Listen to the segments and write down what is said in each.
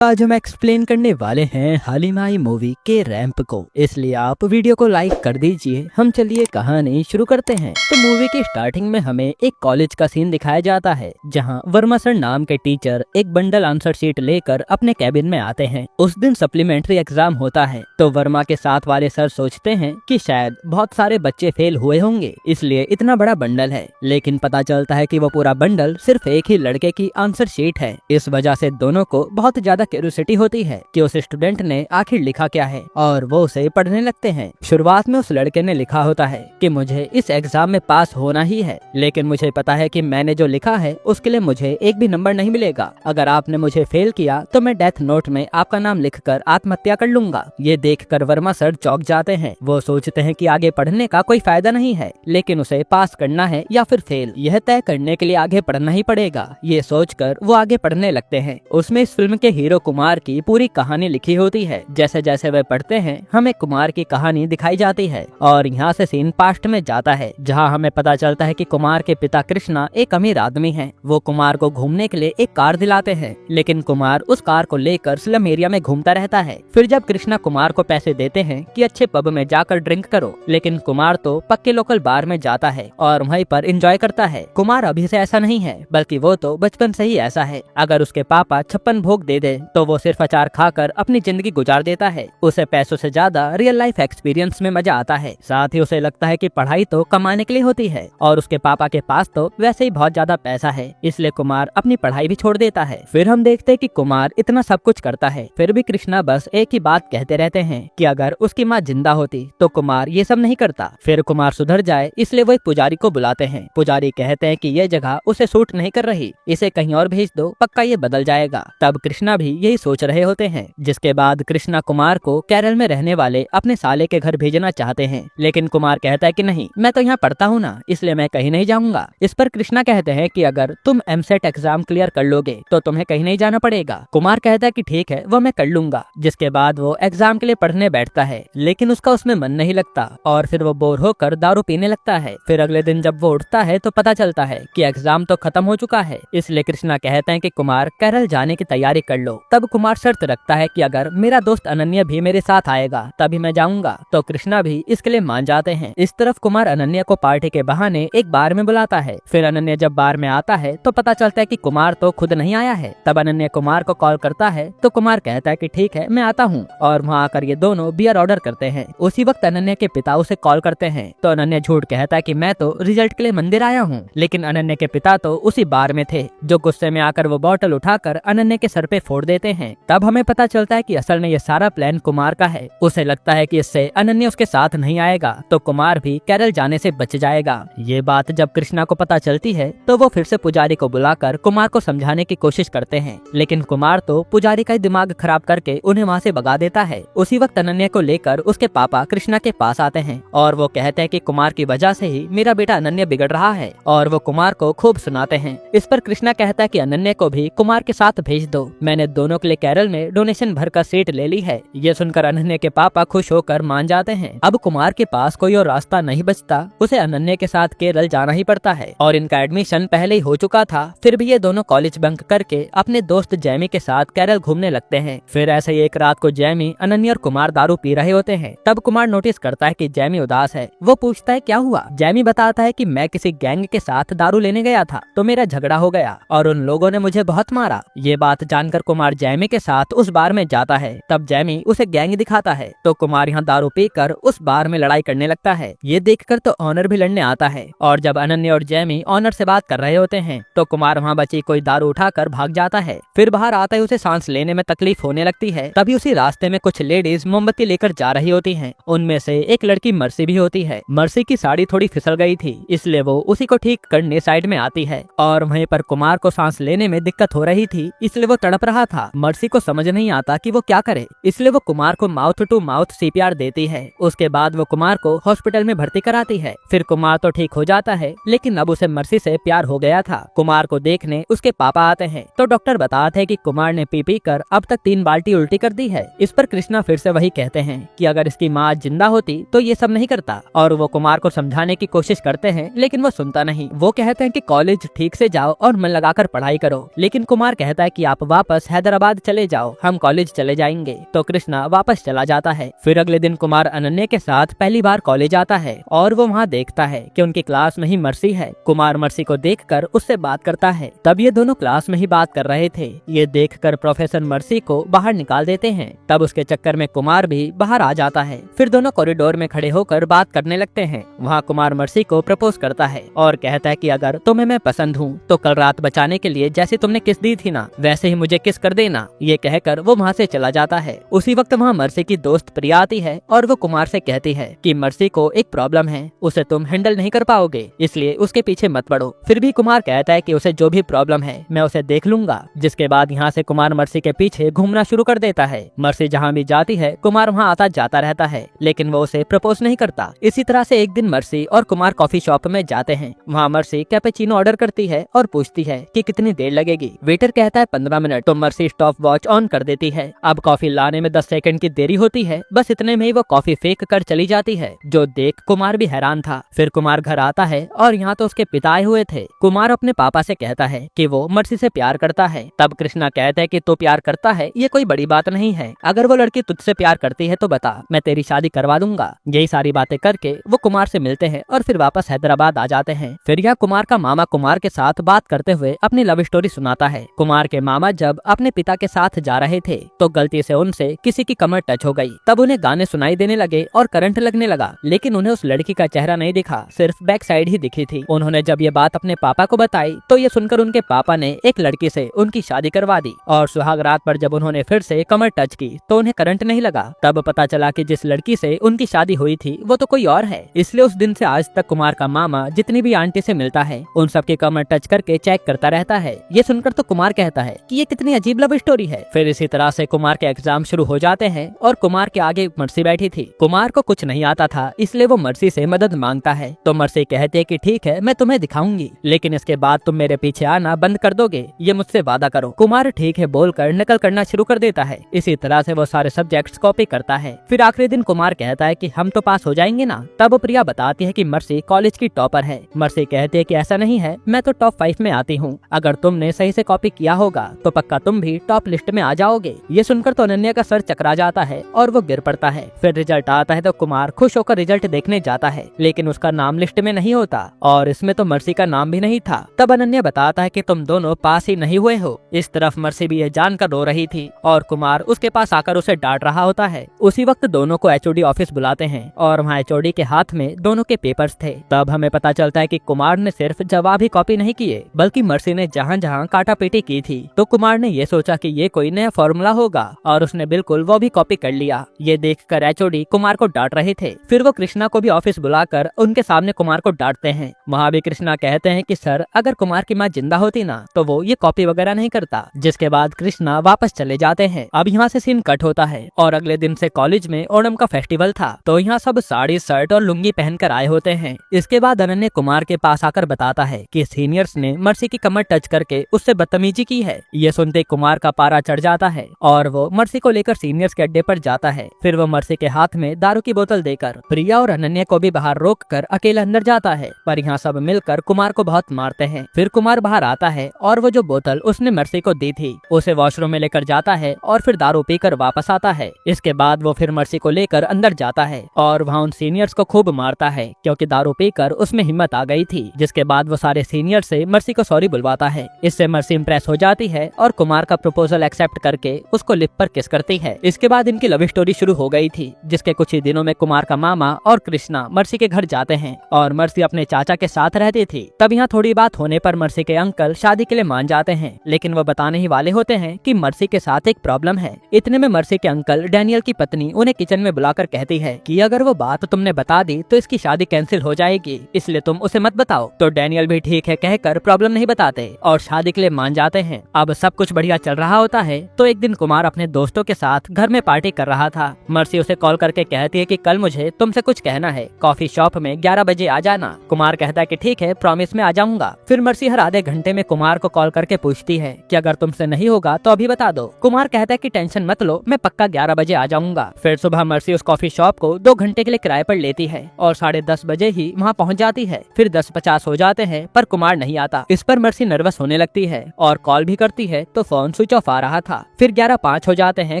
आज हम एक्सप्लेन करने वाले हैं हालिमाई मूवी के रैंप को, इसलिए आप वीडियो को लाइक कर दीजिए। हम चलिए कहानी शुरू करते हैं। तो मूवी की स्टार्टिंग में हमें एक कॉलेज का सीन दिखाया जाता है, जहां वर्मा सर नाम के टीचर एक बंडल आंसर शीट लेकर अपने कैबिन में आते हैं। उस दिन सप्लीमेंट्री एग्जाम होता है, तो वर्मा के साथ वाले सर सोचते हैं कि शायद बहुत सारे बच्चे फेल हुए होंगे, इसलिए इतना बड़ा बंडल है। लेकिन पता चलता है कि वो पूरा बंडल सिर्फ एक ही लड़के की आंसर शीट है। इस वजह से दोनों को बहुत ज्यादा क्यूरियोसिटी होती है कि उस स्टूडेंट ने आखिर लिखा क्या है, और वो उसे पढ़ने लगते हैं। शुरुआत में उस लड़के ने लिखा होता है कि मुझे इस एग्जाम में पास होना ही है, लेकिन मुझे पता है कि मैंने जो लिखा है उसके लिए मुझे एक भी नंबर नहीं मिलेगा। अगर आपने मुझे फेल किया तो मैं डेथ नोट में आपका नाम लिखकर आत्महत्या कर लूंगा। ये देखकर वर्मा सर चौंक जाते हैं। वो सोचते हैं कि आगे पढ़ने का कोई फायदा नहीं है, लेकिन उसे पास करना है या फिर फेल, यह तय करने के लिए आगे पढ़ना ही पड़ेगा। ये सोचकर वो आगे पढ़ने लगते हैं। उसमें इस फिल्म के हीरो कुमार की पूरी कहानी लिखी होती है। जैसे जैसे वे पढ़ते हैं हमें कुमार की कहानी दिखाई जाती है, और यहाँ से सीन पास्ट में जाता है, जहाँ हमें पता चलता है कि कुमार के पिता कृष्णा एक अमीर आदमी हैं। वो कुमार को घूमने के लिए एक कार दिलाते हैं, लेकिन कुमार उस कार को लेकर स्लम एरिया में घूमता रहता है। फिर जब कृष्णा कुमार को पैसे देते हैं कि अच्छे पब में जाकर ड्रिंक करो, लेकिन कुमार तो पक्के लोकल बार में जाता है और वहीं पर एंजॉय करता है। कुमार अभी से ऐसा नहीं है, बल्कि वो तो बचपन से ही ऐसा है। अगर उसके पापा 56 भोग दे दे तो वो सिर्फ अचार खाकर अपनी जिंदगी गुजार देता है। उसे पैसों से ज्यादा रियल लाइफ एक्सपीरियंस में मजा आता है। साथ ही उसे लगता है कि पढ़ाई तो कमाने के लिए होती है, और उसके पापा के पास तो वैसे ही बहुत ज्यादा पैसा है, इसलिए कुमार अपनी पढ़ाई भी छोड़ देता है। फिर हम देखते हैं कि कुमार इतना सब कुछ करता है, फिर भी कृष्णा बस एक ही बात कहते रहते हैं कि अगर उसकी माँ जिंदा होती तो कुमार ये सब नहीं करता। फिर कुमार सुधर जाए, इसलिए वो एक पुजारी को बुलाते हैं। पुजारी कहते हैं कि ये जगह उसे सूट नहीं कर रही, इसे कहीं और भेज दो, पक्का ये बदल जाएगा। तब कृष्णा भी यही सोच रहे होते हैं। जिसके बाद कृष्णा कुमार को केरल में रहने वाले अपने साले के घर भेजना चाहते हैं, लेकिन कुमार कहता है कि नहीं, मैं तो यहाँ पढ़ता हूँ ना, इसलिए मैं कहीं नहीं जाऊंगा। इस पर कृष्णा कहते हैं कि अगर तुम एमसेट एग्जाम क्लियर कर लोगे तो तुम्हें कहीं नहीं जाना पड़ेगा। कुमार कहता है कि ठीक है, वो मैं कर लूंगा। जिसके बाद वो एग्जाम के लिए पढ़ने बैठता है, लेकिन उसका उसमें मन नहीं लगता, और फिर वो बोर होकर दारू पीने लगता है। फिर अगले दिन जब वो उठता है तो पता चलता है कि एग्जाम तो खत्म हो चुका है, इसलिए कृष्णा कहते हैं कि कुमार केरल जाने की तैयारी कर लो। तब कुमार शर्त रखता है कि अगर मेरा दोस्त अनन्या भी मेरे साथ आएगा तभी मैं जाऊंगा। तो कृष्णा भी इसके लिए मान जाते हैं। इस तरफ कुमार अनन्या को पार्टी के बहाने एक बार में बुलाता है। फिर अनन्या जब बार में आता है तो पता चलता है कि कुमार तो खुद नहीं आया है। तब अनन्या कुमार को कॉल करता है, तो कुमार कहता है कि ठीक है, मैं आता हूँ, और वहाँ आकर ये दोनों बियर ऑर्डर करते हैं। उसी वक्त अनन्या के पिता उसे कॉल करते हैं, तो अनन्या झूठ कहता है कि मैं तो रिजल्ट के लिए मंदिर आया हूँ, लेकिन अनन्या के पिता तो उसी बार में थे, जो गुस्से में आकर वो बॉटल उठाकर अनन्या के सर पे फोड़ देते हैं। तब हमें पता चलता है कि असल में ये सारा प्लान कुमार का है। उसे लगता है कि इससे अनन्या उसके साथ नहीं आएगा तो कुमार भी केरल जाने से बच जाएगा। ये बात जब कृष्णा को पता चलती है तो वो फिर से पुजारी को बुलाकर कुमार को समझाने की कोशिश करते हैं, लेकिन कुमार तो पुजारी का दिमाग खराब करके उन्हें वहाँ से भगा देता है। उसी वक्त अनन्या को लेकर उसके पापा कृष्णा के पास आते हैं, और वो कहते हैं कि कुमार की वजह से ही मेरा बेटा अनन्या बिगड़ रहा है, और वो कुमार को खूब सुनाते हैं। इस पर कृष्णा कहता है कि अनन्या को भी कुमार के साथ भेज दो, मैंने दोनों के लिए केरल में डोनेशन भर कर सीट ले ली है। ये सुनकर अनन्या के पापा खुश होकर मान जाते हैं। अब कुमार के पास कोई और रास्ता नहीं बचता, उसे अनन्या के साथ केरल जाना ही पड़ता है, और इनका एडमिशन पहले ही हो चुका था। फिर भी ये दोनों कॉलेज बंक करके अपने दोस्त जैमी के साथ केरल घूमने लगते हैं। फिर ऐसे ही एक रात को जैमी, अनन्या और कुमार दारू पी रहे होते हैं। तब कुमार नोटिस करता है कि जैमी उदास है। वो पूछता है क्या हुआ। जैमी बताता है कि मैं किसी गैंग के साथ दारू लेने गया था तो मेरा झगड़ा हो गया और उन लोगों ने मुझे बहुत मारा। ये बात जानकर कुमार जैमी के साथ उस बार में जाता है। तब जैमी उसे गैंग दिखाता है, तो कुमार यहाँ दारू पीकर उस बार में लड़ाई करने लगता है। ये देखकर तो ऑनर भी लड़ने आता है, और जब अनन्या और जैमी ऑनर से बात कर रहे होते हैं तो कुमार वहाँ बची कोई दारू उठाकर भाग जाता है। फिर बाहर आता है उसे सांस लेने में तकलीफ होने लगती है। तभी उसी रास्ते में कुछ लेडीज मोमबत्ती लेकर जा रही होती हैं। उनमें से एक लड़की मर्सी भी होती है। मर्सी की साड़ी थोड़ी फिसल गई थी, इसलिए वो उसी को ठीक करने साइड में आती है, और वहीं पर कुमार को सांस लेने में दिक्कत हो रही थी, इसलिए वो तड़प रहा था। मर्सी को समझ नहीं आता कि वो क्या करे, इसलिए वो कुमार को माउथ टू माउथ सीपीआर देती है। उसके बाद वो कुमार को हॉस्पिटल में भर्ती कराती है। फिर कुमार तो ठीक हो जाता है, लेकिन अब उसे मर्सी से प्यार हो गया था। कुमार को देखने उसके पापा आते हैं, तो डॉक्टर बताते हैं कि कुमार ने पी पी कर अब तक 3 बाल्टी उल्टी कर दी है। इस पर कृष्णा फिर से वही कहते हैं कि अगर इसकी माँ जिंदा होती तो ये सब नहीं करता, और वो कुमार को समझाने की कोशिश करते हैं, लेकिन वो सुनता नहीं। वो कहते हैं कि कॉलेज ठीक से जाओ और मन लगाकर पढ़ाई करो, लेकिन कुमार कहता है कि आप वापस हैदराबाद हैदराबाद चले जाओ, हम कॉलेज चले जाएंगे। तो कृष्णा वापस चला जाता है। फिर अगले दिन कुमार अनन्या के साथ पहली बार कॉलेज आता है और वो वहाँ देखता है कि उनकी क्लास में ही मर्सी है। कुमार मर्सी को देखकर उससे बात करता है। तब ये दोनों क्लास में ही बात कर रहे थे। ये देखकर प्रोफेसर मर्सी को बाहर निकाल देते हैं। तब उसके चक्कर में कुमार भी बाहर आ जाता है। फिर दोनों कॉरिडोर में खड़े होकर बात करने लगते हैं। वहाँ कुमार मर्सी को प्रपोज करता है और कहता है कि अगर तुम्हें मैं पसंद हूँ तो कल रात बचाने के लिए जैसे तुमने किस दी थी ना, वैसे ही मुझे किस कर देना। ये कहकर वो वहाँ से चला जाता है। उसी वक्त वहाँ मर्सी की दोस्त प्रिया आती है और वो कुमार से कहती है कि मर्सी को एक प्रॉब्लम है, उसे तुम हैंडल नहीं कर पाओगे, इसलिए उसके पीछे मत पड़ो। फिर भी कुमार कहता है कि उसे जो भी प्रॉब्लम है मैं उसे देख लूंगा। जिसके बाद यहाँ से कुमार मर्सी के पीछे घूमना शुरू कर देता है। मर्सी जहाँ भी जाती है कुमार वहाँ आता जाता रहता है, लेकिन वो उसे प्रपोज नहीं करता। इसी तरह से एक दिन मर्सी और कुमार कॉफी शॉप में जाते हैं। वहाँ मर्सी कैपेचिनो ऑर्डर करती है और पूछती है कि कितनी देर लगेगी। वेटर कहता है 15 मिनट। तो मर्सी स्टॉप वॉच ऑन कर देती है। अब कॉफी लाने में 10 सेकंड की देरी होती है। बस इतने में ही वो कॉफी फेंक कर चली जाती है, जो देख कुमार भी हैरान था। फिर कुमार घर आता है और यहाँ तो उसके पिता आए हुए थे। कुमार अपने पापा से कहता है कि वो मर्सी से प्यार करता है। तब कृष्णा कहता है कि तू प्यार करता है, ये कोई बड़ी बात नहीं है। अगर वो लड़की तुझसे प्यार करती है तो बता, मैं तेरी शादी करवा दूंगा। यही सारी बातें करके वो कुमार से मिलते हैं और फिर वापस हैदराबाद आ जाते हैं। फिर यहाँ कुमार का मामा कुमार के साथ बात करते हुए अपनी लव स्टोरी सुनाता है। कुमार के मामा जब अपने पिता के साथ जा रहे थे तो गलती से उनसे किसी की कमर टच हो गई। तब उन्हें गाने सुनाई देने लगे और करंट लगने लगा, लेकिन उन्हें उस लड़की का चेहरा नहीं दिखा, सिर्फ बैक साइड ही दिखी थी। उन्होंने जब ये बात अपने पापा को बताई तो ये सुनकर उनके पापा ने एक लड़की से उनकी शादी करवा दी। और सुहाग रात पर जब उन्होंने फिर से कमर टच की तो उन्हें करंट नहीं लगा। तब पता चला कि जिस लड़की से उनकी शादी हुई थी वो तो कोई और है। इसलिए उस दिन से आज तक कुमार का मामा जितनी भी आंटी से मिलता है उन सबकी कमर टच करके चेक करता रहता है। ये सुनकर तो कुमार कहता है कि ये कितनी अजीब लव स्टोरी है। फिर इसी तरह से कुमार के एग्जाम शुरू हो जाते हैं और कुमार के आगे मर्सी बैठी थी। कुमार को कुछ नहीं आता था, इसलिए वो मर्सी से मदद मांगता है। तो मर्सी कहती है कि ठीक है, मैं तुम्हें दिखाऊंगी, लेकिन इसके बाद तुम मेरे पीछे आना बंद कर दोगे, ये मुझसे वादा करो। कुमार ठीक है बोलकर नकल करना शुरू कर देता है। इसी तरह से वो सारे सब्जेक्ट्स कॉपी करता है। फिर आखिरी दिन कुमार कहता है कि हम तो पास हो जाएंगे ना। तब प्रिया बताती है कि मर्सी कॉलेज की टॉपर है। मर्सी कहती है कि ऐसा नहीं है, मैं तो टॉप 5 में आती हूँ। अगर तुमने सही से कॉपी किया होगा तो पक्का तुम भी टॉप लिस्ट में आ जाओगे। ये सुनकर तो अनन्या का सर चकरा जाता है और वो गिर पड़ता है। फिर रिजल्ट आता है तो कुमार खुश होकर रिजल्ट देखने जाता है, लेकिन उसका नाम लिस्ट में नहीं होता और इसमें तो मर्सी का नाम भी नहीं था। तब अनन्या बताता है कि तुम दोनों पास ही नहीं हुए हो। इस तरफ मर्सी भी ये जानकर रो रही थी और कुमार उसके पास आकर उसे डांट रहा होता है। उसी वक्त दोनों को एचओडी ऑफिस बुलाते हैं और वहाँ एचओडी के हाथ में दोनों के पेपर्स थे। तब हमें पता चलता है कि कुमार ने सिर्फ जवाब ही कॉपी नहीं किए, बल्कि मर्सी ने जहाँ जहाँ काटा पीटी की थी। तो कुमार ने ये सोचा कि ये कोई नया फॉर्मूला होगा और उसने बिल्कुल वो भी कॉपी कर लिया। ये देखकर एचओडी कुमार को डांट रहे थे। फिर वो कृष्णा को भी ऑफिस बुलाकर उनके सामने कुमार को डांटते हैं। वहाँ भी कृष्णा कहते हैं कि सर, अगर कुमार की माँ जिंदा होती ना तो वो ये कॉपी वगैरह नहीं करता। जिसके बाद कृष्णा वापस चले जाते हैं। अब यहाँ से सीन कट होता है और अगले दिन से कॉलेज में ओणम का फेस्टिवल था, तो यहाँ सब साड़ी शर्ट और लुंगी पहनकर आए होते हैं। इसके बाद अनन्या कुमार के पास आकर बताता है कि सीनियर्स ने मर्सी की कमर टच करके उससे बदतमीजी की है। ये सुनते कुमार का पारा चढ़ जाता है और वो मर्सी को लेकर सीनियर्स के अड्डे पर जाता है। फिर वो मर्सी के हाथ में दारू की बोतल देकर प्रिया और अनन्या को भी बाहर रोक कर अकेला अंदर जाता है, पर यहाँ सब मिलकर कुमार को बहुत मारते हैं। फिर कुमार बाहर आता है और वो जो बोतल उसने मर्सी को दी थी उसे वॉशरूम में लेकर जाता है और फिर दारू पीकर वापस आता है। इसके बाद वो फिर मर्सी को लेकर अंदर जाता है और वहाँ उन सीनियर्स को खूब मारता है, क्योंकि दारू पीकर उसमें हिम्मत आ गई थी। जिसके बाद वो सारे सीनियर से मर्सी को सॉरी बुलवाता है। इससे मर्सी इम्प्रेस हो जाती है और कुमार का प्रपोजल एक्सेप्ट करके उसको लिप पर किस करती है। इसके बाद इनकी लव स्टोरी शुरू हो गई थी, जिसके कुछ ही दिनों में कुमार का मामा और कृष्णा मर्सी के घर जाते हैं और मर्सी अपने चाचा के साथ रहती थी। तब यहाँ थोड़ी बात होने पर मर्सी के अंकल शादी के लिए मान जाते हैं, लेकिन वो बताने ही वाले होते हैं कि मर्सी के साथ एक प्रॉब्लम है। इतने में मर्सी के अंकल डैनियल की पत्नी उन्हें किचन में बुलाकर कहती है कि अगर वो बात तुमने बता दी तो इसकी शादी कैंसिल हो जाएगी, इसलिए तुम उसे मत बताओ। तो डैनियल भी ठीक है कहकर प्रॉब्लम नहीं बताते और शादी के लिए मान जाते हैं। अब सब कुछ बढ़िया चल रहा होता है तो एक दिन कुमार अपने दोस्तों के साथ घर में पार्टी कर रहा था। मर्सी उसे कॉल करके कहती है कि कल मुझे तुमसे कुछ कहना है, कॉफी शॉप में 11 बजे आ जाना। कुमार कहता है कि ठीक है, प्रॉमिस में आ जाऊंगा। फिर मर्सी हर आधे घंटे में कुमार को कॉल करके पूछती है कि अगर तुमसे नहीं होगा तो अभी बता दो। कुमार कहता है कि टेंशन मत लो, मैं पक्का 11 बजे आ जाऊंगा। फिर सुबह मर्सी उस कॉफी शॉप को 2 घंटे के लिए किराए पर लेती है और 10:30 बजे ही वहाँ पहुँच जाती है। फिर 10:50 हो जाते हैं पर कुमार नहीं आता। इस पर मर्सी नर्वस होने लगती है और कॉल भी करती है तो फोन स्विच ऑफ आ रहा था। फिर 11:05 हो जाते हैं,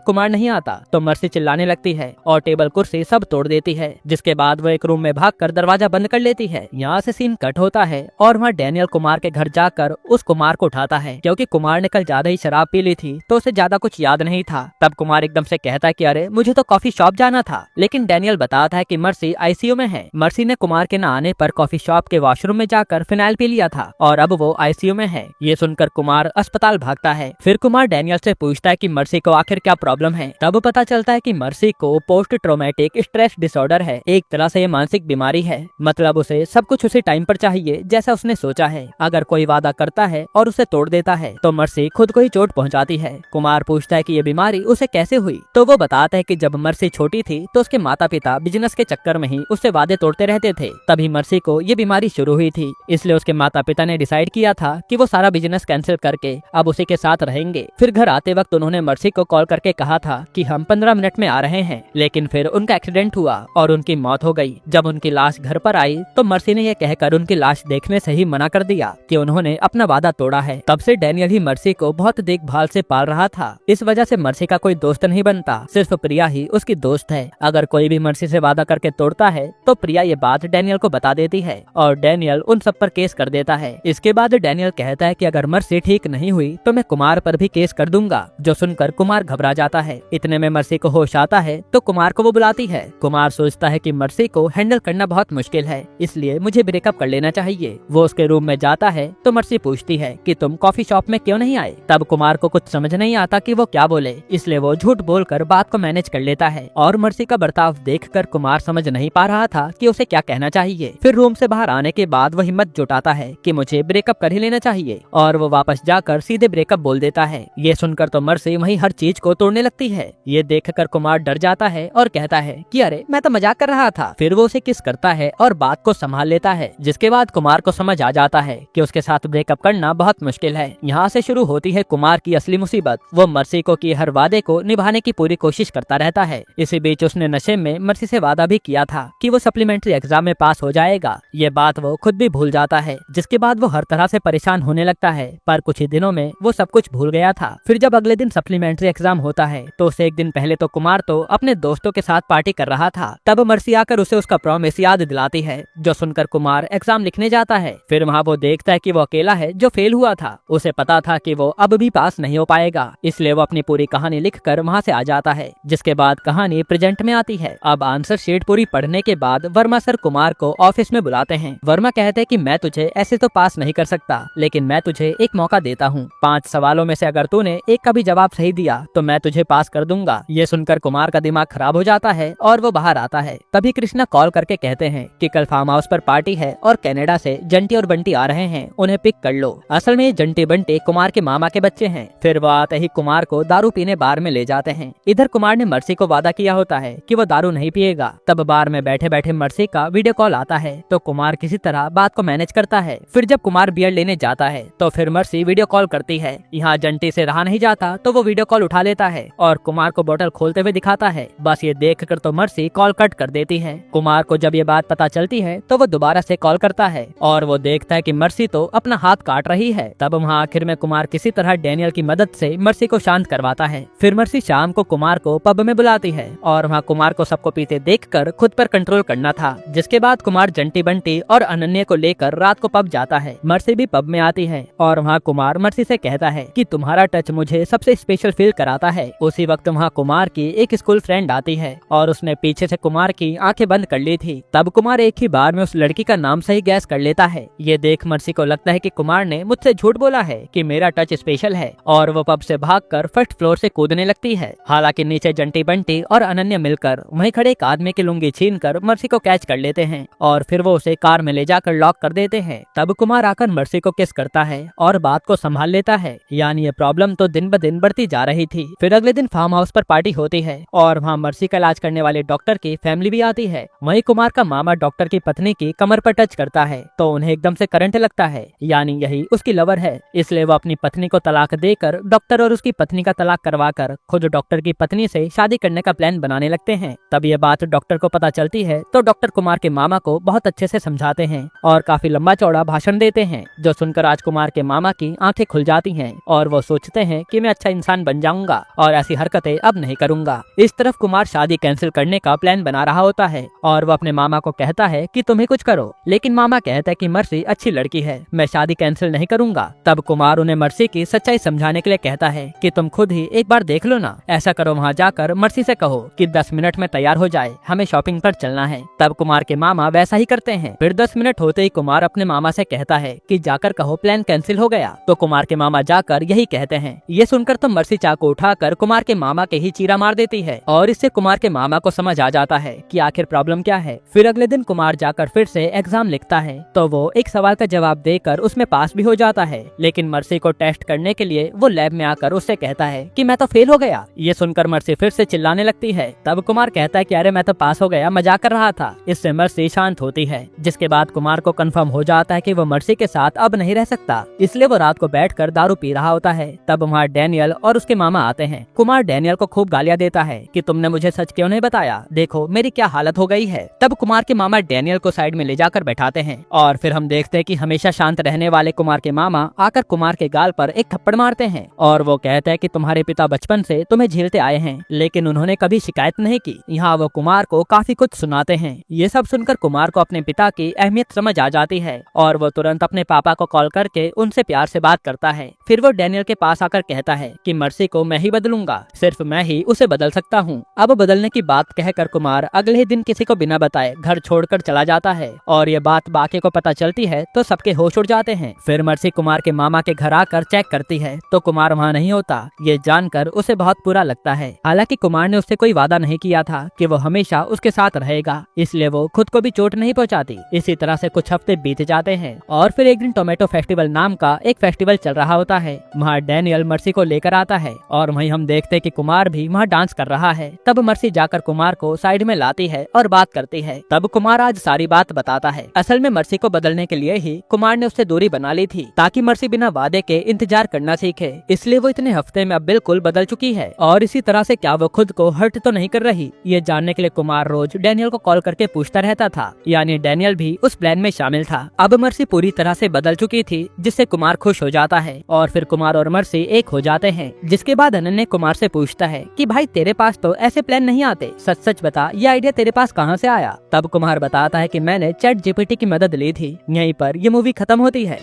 कुमार नहीं आता तो मर्सी चिल्लाने लगती है और टेबल कुर्सी सब तोड़ देती है। जिसके बाद वो एक रूम में भागकर दरवाजा बंद कर लेती है। यहाँ से सीन कट होता है और वहाँ डैनियल कुमार के घर जाकर उस कुमार को उठाता है, क्योंकि कुमार ने कल ज्यादा ही शराब पी ली थी तो उसे ज्यादा कुछ याद नहीं था। तब कुमार एकदम से कहता है कि अरे मुझे तो कॉफी शॉप जाना था, लेकिन डैनियल बताता है कि मर्सी आईसीयू में है। मर्सी ने कुमार के न आने पर कॉफी शॉप के वॉशरूम में जाकर फिनाइल पी लिया था और अब वो आईसीयू में है। ये सुनकर कुमार अस्पताल भागता है। फिर कुमार डैनियल से पूछता है कि मर्सी को आखिर क्या प्रॉब्लम है। तब पता चलता है कि मर्सी को पोस्ट ट्रॉमेटिक स्ट्रेस डिसऑर्डर है। एक तरह से ये मानसिक बीमारी है, मतलब उसे सब कुछ उसी टाइम पर चाहिए जैसा उसने सोचा है। अगर कोई वादा करता है और उसे तोड़ देता है तो मर्सी खुद को ही चोट पहुंचाती है। कुमार पूछता है कि ये बीमारी उसे कैसे हुई, तो वो बताता है कि जब मर्सी छोटी थी तो उसके माता पिता बिजनेस के चक्कर में ही उससे वादे तोड़ते रहते थे, तभी मर्सी को ये बीमारी शुरू हुई थी। इसलिए उसके माता पिता ने डिसाइड किया था कि वो सारा बिजनेस कैंसिल करके अब उसी के साथ रहेंगे। फिर घर आते वक्त उन्होंने मर्सी को कॉल करके कहा था कि हम 15 मिनट में आ रहे हैं, लेकिन फिर उनका एक्सीडेंट हुआ और उनकी मौत हो गई। जब उनकी लाश घर पर आई तो मर्सी ने यह कहकर उनकी लाश देखने से ही मना कर दिया कि उन्होंने अपना वादा तोड़ा है। तब से डैनियल ही मर्सी को बहुत देखभाल से पाल रहा था। इस वजह से मर्सी का कोई दोस्त नहीं बनता, सिर्फ प्रिया ही उसकी दोस्त है। अगर कोई भी मर्सी से वादा करके तोड़ता है तो प्रिया ये बात डैनियल को बता देती है और डैनियल उन सब पर केस कर देता है। इसके बाद डैनियल कहता है कि अगर मर्सी ठीक नहीं हुई तो मैं कुमार पर भी केस कर दूंगा, जो सुनकर कुमार घबरा जाता है। इतने में मर्सी को होश आता है तो कुमार को वो बुलाती है। कुमार सोचता है कि मर्सी को हैंडल करना बहुत मुश्किल है, इसलिए मुझे ब्रेकअप कर लेना चाहिए। वो उसके रूम में जाता है तो मर्सी पूछती है कि तुम कॉफी शॉप में क्यों नहीं आए। तब कुमार को कुछ समझ नहीं आता कि वो क्या बोले, इसलिए वो झूठ बोलकर बात को मैनेज कर लेता है। और मर्सी का बर्ताव देखकर कुमार समझ नहीं पा रहा था कि उसे क्या कहना चाहिए। फिर रूम से बाहर आने के बाद वो हिम्मत जुटाता है कि मुझे ब्रेकअप कर ही लेना चाहिए, और वो वापस जाकर सीधे ब्रेकअप बोल देता है। ये सुनकर तो मर्सी वहीं हर चीज को तोड़ने लगती है। ये देखकर कुमार डर जाता है और कहता है कि अरे मैं तो मजाक कर रहा था। फिर वो उसे किस करता है और बात को संभाल लेता है, जिसके बाद कुमार को समझ आ जाता है कि उसके साथ ब्रेकअप करना बहुत मुश्किल है। यहाँ से शुरू होती है कुमार की असली मुसीबत। वो मर्सी को किए हर वादे को निभाने की पूरी कोशिश करता रहता है। इसी बीच उसने नशे में मर्सी से वादा भी किया था कि वो सप्लीमेंट्री एग्जाम में पास हो जाएगा। ये बात वो खुद भी भूल जाता है, जिसके बाद वो हर तरह से परेशान होने लगता है। पर कुछ ही दिनों में वो सब कुछ भूल गया था। फिर जब अगले दिन सप्लीमेंट्री एग्जाम होता है तो उसे एक दिन पहले तो कुमार तो अपने दोस्तों के साथ पार्टी कर रहा था। तब मर्सी आकर उसे उसका प्रॉमिस याद दिलाती है, जो सुनकर कुमार एग्जाम लिखने जाता है। फिर वहाँ वो देखता है कि वो अकेला है जो फेल हुआ था। उसे पता था कि वो अब भी पास नहीं हो पाएगा, इसलिए वो अपनी पूरी कहानी लिखकर वहाँ से आ जाता है। जिसके बाद कहानी प्रेजेंट में आती है। अब आंसर शीट पूरी पढ़ने के बाद वर्मा सर कुमार को ऑफिस में बुलाते हैं। वर्मा कहते हैं कि मैं तुझे ऐसे तो पास नहीं कर सकता, लेकिन मैं तुझे एक मौका देता हूँ। 5 सवालों में से अगर तूने एक का भी जवाब सही दिया तो मैं तुझे पास कर दूंगा। ये सुनकर कुमार का दिमाग खराब हो जाता है और वो बाहर आता है। तभी कृष्णा कॉल करके कहते हैं कि कल फार्म हाउस पर पार्टी है और कनाडा से जंटी और बंटी आ रहे हैं, उन्हें पिक कर लो। असल में जंटी बंटी कुमार के मामा के बच्चे हैं। फिर वो आते ही कुमार को दारू पीने बार में ले जाते हैं। इधर कुमार ने मर्सी को वादा किया होता है कि वो दारू नहीं पिएगा। तब बार में बैठे बैठे मर्सी का वीडियो कॉल आता है तो कुमार किसी तरह बात को मैनेज करता है। फिर जब कुमार बियर लेने जाता है तो फिर मर्सी वीडियो कॉल करती है। यहाँ जंटी से रहा नहीं जाता तो वो वीडियो कॉल उठा लेता है और कुमार को बोतल खोलते हुए दिखाता है। बस ये देखकर तो मर्सी कॉल कट कर देती है। कुमार को जब ये बात पता चलती है तो वो दोबारा से कॉल करता है और वो देखता है कि मर्सी तो अपना हाथ काट रही है। तब वहाँ आखिर में कुमार किसी तरह डैनियल की मदद से मर्सी को शांत करवाता है। फिर मर्सी शाम को कुमार को पब में बुलाती है और वहाँ कुमार को सबको पीते देखकर खुद पर कंट्रोल करना था। जिसके बाद कुमार जंटी बंटी और अनन्या को लेकर रात को पब जाता है। मर्सी भी पब में आती है और वहाँ कुमार मर्सी से कहता है कि तुम्हारा टच मुझे सबसे स्पेशल फील कराता है। उसी वक्त वहाँ कुमार की एक स्कूल फ्रेंड आती है और उसने पीछे से कुमार की आंखें बंद कर ली थी। तब कुमार एक ही बार में उस लड़की का नाम सही गैस कर लेता है। ये देख मर्सी को लगता है कि कुमार ने मुझसे झूठ बोला है कि मेरा टच स्पेशल है, और वो पब से भागकर फर्स्ट फ्लोर से कूदने लगती है। हालांकि नीचे जंटी बंटी और अनन्या मिलकर वहीं खड़े एक आदमी की लुंगी छीनकर मर्सी को कैच कर लेते हैं और फिर वो उसे कार में ले जाकर लॉक कर देते हैं। तब कुमार आकर मर्सी को किस करता है और बात को संभाल लेता है। यानी ये प्रॉब्लम तो दिन ब दिन बढ़ती जा रही थी। फिर अगले दिन फार्म हाउस पर पार्टी होती है और वहाँ मर्सी का इलाज करने वाले डॉक्टर की फैमिली भी आती है। वहीं कुमार का मामा डॉक्टर की पत्नी की कमर पर टच करता है तो उन्हें एकदम से करंट लगता है, यानी यही उसकी लवर है। इसलिए वो अपनी पत्नी को तलाक देकर डॉक्टर और उसकी पत्नी का तलाक करवाकर खुद डॉक्टर की पत्नी से शादी करने का प्लान बनाने लगते हैं। तब ये बात डॉक्टर को पता चलती है तो डॉक्टर कुमार के मामा को बहुत अच्छे से समझाते हैं और काफी लंबा चौड़ा भाषण देते हैं, जो सुनकर राजकुमार के मामा की आंखें खुल जाती हैं और वो सोचते हैं कि मैं अच्छा इंसान बन जाऊंगा और ऐसी हरकतें अब नहीं करूंगा। इस तरफ कुमार शादी कैंसिल करने का प्लान बना रहा होता है और वो अपने मामा को कहता है कि तुम ही कुछ करो, लेकिन मामा कहता है कि मर्सी अच्छी लड़की है, मैं शादी कैंसिल नहीं करूंगा। तब कुमार उन्हें मर्सी की सच्चाई समझाने के लिए कहता है कि तुम खुद ही एक बार देख लो ना, ऐसा करो वहाँ जाकर मर्सी से कहो कि 10 मिनट में तैयार हो जाए, हमें शॉपिंग पर चलना है। तब कुमार के मामा वैसा ही करते हैं। फिर 10 मिनट होते ही कुमार अपने मामा से कहता है कि जाकर कहो प्लान कैंसिल हो गया। तो कुमार के मामा जाकर यही कहते हैं। ये सुनकर तो मर्सी चाकू उठाकर कुमार के मामा के ही चीरा मार देती है और इससे कुमार के मामा को समझ आ जाता है कि आखिर प्रॉब्लम क्या है। फिर अगले दिन कुमार जाकर फिर से एग्जाम लिखता है तो वो एक सवाल का जवाब देकर उसमें पास भी हो जाता है, लेकिन मर्सी को टेस्ट करने के लिए वो लैब में आकर उससे कहता है कि मैं तो फेल हो गया। ये सुनकर मर्सी फिर से चिल्लाने लगती है। तब कुमार कहता है कि अरे मैं तो पास हो गया, मजाक कर रहा था। इससे मर्सी शांत होती है, जिसके बाद कुमार को कंफर्म हो जाता है कि वो मर्सी के साथ अब नहीं रह सकता, इसलिए वो रात को बैठकर दारू पी रहा होता है। तब वहाँ डैनियल और उसके मामा आते हैं। कुमार डैनियल को खूब गालियाँ देता है कि तुमने मुझे सच क्यों नहीं बताया, देखो मेरी क्या हालत हो गई है। तब कुमार के मामा डैनियल को साइड में ले जाकर बैठाते हैं और फिर हम देखते हैं कि हमेशा शांत रहने वाले कुमार के मामा आकर कुमार के गाल पर एक थप्पड़ मारते हैं और वो कहते हैं कि तुम्हारे पिता बचपन से तुम्हें झेलते आए हैं, लेकिन उन्होंने कभी शिकायत नहीं की। यहाँ वो कुमार को काफी कुछ सुनाते हैं। ये सब सुनकर कुमार को अपने पिता की अहमियत समझ आ जाती है और वो तुरंत अपने पापा को कॉल करके उनसे प्यार से बात करता है। फिर वो डैनियल के पास आकर कहता है कि मर्सी को मैं ही बदलूंगा, सिर्फ मैं ही उसे बदल सकता हूँ। अब बदलने की बात कहकर कुमार अगले ही दिन किसी को बिना बताए घर छोड़कर चला जाता है और ये बात बाकी को पता चलती है तो सबके होश उड़ जाते हैं। फिर मर्सी कुमार के मामा के घर आकर चेक करती है तो कुमार वहाँ नहीं होता। ये जानकर उसे बहुत बुरा लगता है। हालांकि कुमार ने उससे कोई वादा नहीं किया था कि वो हमेशा उसके साथ रहेगा, इसलिए वो खुद को भी चोट नहीं पहुँचाती। इसी तरह से कुछ हफ्ते बीत जाते हैं और फिर एक दिन टोमेटो फेस्टिवल नाम का एक फेस्टिवल चल रहा होता है। वहाँ डैनियल मर्सी को लेकर आता है और वहीं हम देखते हैं कि कुमार भी वहाँ डांस कर रहा है। तब मर्सी जाकर कुमार को साइड में लाती है और बात करती है। तब कुमार आज सारी बात बताता है। असल में मर्सी को बदलने के लिए ही कुमार ने उससे दूरी बना ली थी ताकि मर्सी बिना वादे के इंतजार करना सीखे, इसलिए वो इतने हफ्ते में अब बिल्कुल बदल चुकी है और इसी तरह से क्या वो खुद को हर्ट तो नहीं कर रही। ये जानने के लिए कुमार रोज डैनियल को कॉल करके पूछता रहता था, यानी डैनियल भी उस प्लान में शामिल था। अब मर्सी पूरी तरह से बदल चुकी थी, जिससे कुमार खुश हो जाता है और फिर कुमार और मर्सी एक हो जाते हैं। जिसके बाद अनन्या कुमार से पूछता है कि भाई तेरे पास तो ऐसे प्लान नहीं आते, सच सच बता ये आइडिया तेरे पास कहाँ से आया। तब कुमार बताता है कि मैंने चैट जीपीटी की मदद ली थी। यहीं पर ये मूवी खत्म होती है।